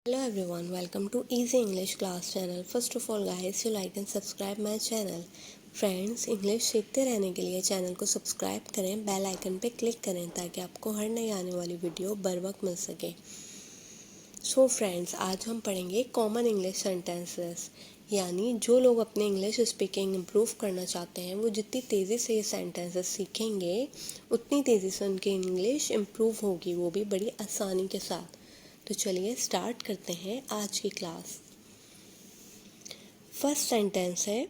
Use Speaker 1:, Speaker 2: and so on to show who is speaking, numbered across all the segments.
Speaker 1: Hello everyone, welcome to Easy English Class channel. First of all guys, you like and subscribe my channel. Friends, English सीखते रहने के लिए channel को subscribe करें, bell icon पे click करें ताकि आपको हर नई आने वाली वीडियो बर वक्त मिल सके। सो फ्रेंड्स, आज हम पढ़ेंगे कॉमन इंग्लिश सेंटेंसेस, यानी जो लोग अपने इंग्लिश स्पीकिंग इम्प्रूव करना चाहते हैं वो जितनी तेज़ी से ये सेंटेंसेस सीखेंगे उतनी तेज़ी से उनकी इंग्लिश इम्प्रूव होगी, वो भी बड़ी आसानी के साथ। तो चलिए स्टार्ट करते हैं आज की क्लास। फर्स्ट सेंटेंस है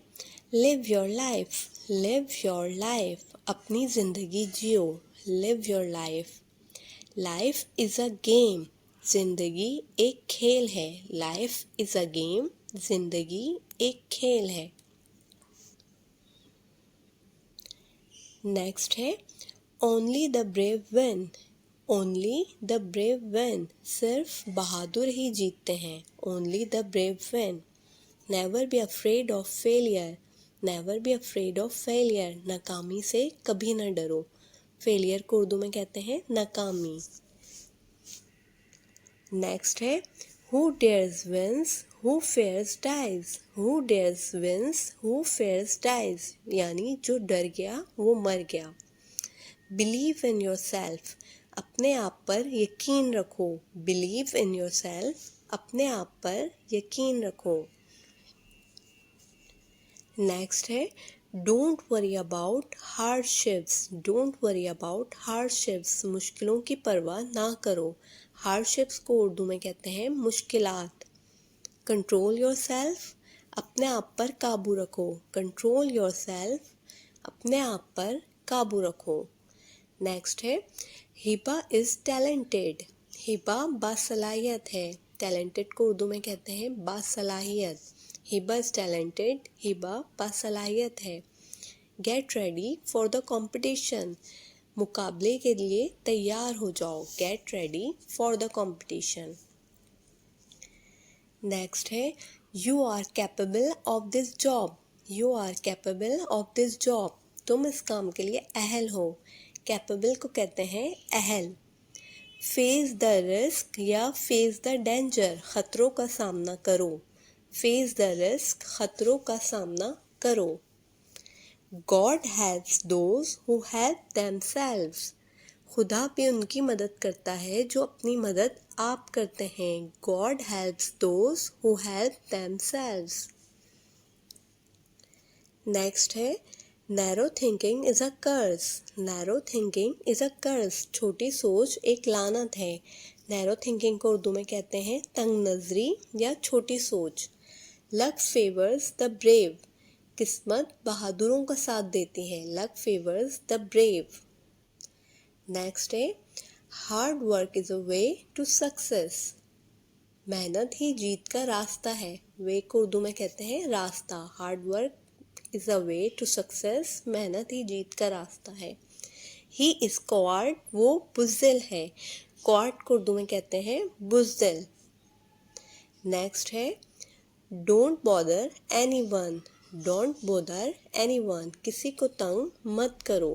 Speaker 1: live your life. Live your life, अपनी ज़िंदगी जियो। Live your life. Life is a game, ज़िंदगी एक खेल है। लाइफ इज़ अ गेम, ज़िंदगी एक खेल है। नेक्स्ट है only the brave win. Only the brave win, सिर्फ बहादुर ही जीतते हैं। Only the brave win. Never be afraid of failure. Never be afraid of failure, नाकामी से कभी न डरो। फेलियर को उर्दू में कहते हैं नाकामी। नेक्स्ट है who dares wins, who fears dies. Who dares wins, who fears dies, यानी जो डर गया वो मर गया। बिलीव इन योर सेल्फ, अपने आप पर यकीन रखो। बिलीव इन योर सेल्फ, अपने आप पर यकीन रखो। नेक्स्ट है don't worry about hardships. Don't worry about hardships, मुश्किलों की परवाह ना करो। हार्डशिप्स को उर्दू में कहते हैं मुश्किलात। कंट्रोल योर सेल्फ, अपने आप पर काबू रखो। कंट्रोल योर सेल्फ, अपने आप पर काबू रखो। नेक्स्ट है हिबा इज़ टैलेंटेड। हिबा बासलाहियत है। टैलेंटेड को उर्दू में कहते हैं बासलाहियत। हिबा इज़ टैलेंटेड, हिबा बासलाहियत है। Get ready for the competition, मुकाबले के लिए तैयार हो जाओ। Get ready for the competition. Next है you are capable of this job. You are capable of this job, तुम इस काम के लिए अहल हो। कैपेबल को कहते हैं अहल। फेस द रिस्क या फेस द डेंजर, खतरों का सामना करो। फेस द रिस्क, खतरों का सामना करो। God helps those who help themselves, खुदा भी उनकी मदद करता है जो अपनी मदद आप करते हैं। God helps those who help themselves. Next है narrow thinking is a curse. Narrow thinking is a curse, छोटी सोच एक लानत है। नैरो थिंकिंग को उर्दू में कहते हैं तंग नज़री या छोटी सोच। लक फेवर्स द ब्रेव, किस्मत बहादुरों का साथ देती है। Luck favours the brave. Next है hard work is a way to success. मेहनत ही जीत का रास्ता है। वे को उर्दू में कहते हैं रास्ता। Hard work is a way to success, मेहनत ही जीत का रास्ता है। ही इज़ कॉवर्ड, वो बुज़दिल है। कॉवर्ड को उर्दू में कहते हैं बुज़दिल। नेक्स्ट है don't bother anyone. Don't bother anyone, किसी को तंग मत करो।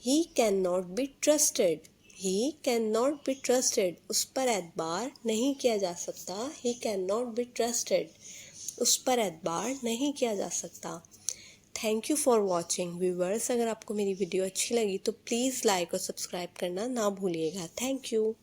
Speaker 1: He can not be trusted. He can not be trusted, उस पर एतबार नहीं किया जा सकता। He can not be trusted, उस पर एतबार नहीं किया जा सकता। Thank you for watching viewers. अगर आपको मेरी वीडियो अच्छी लगी तो प्लीज़ लाइक और सब्सक्राइब करना ना भूलिएगा। Thank you.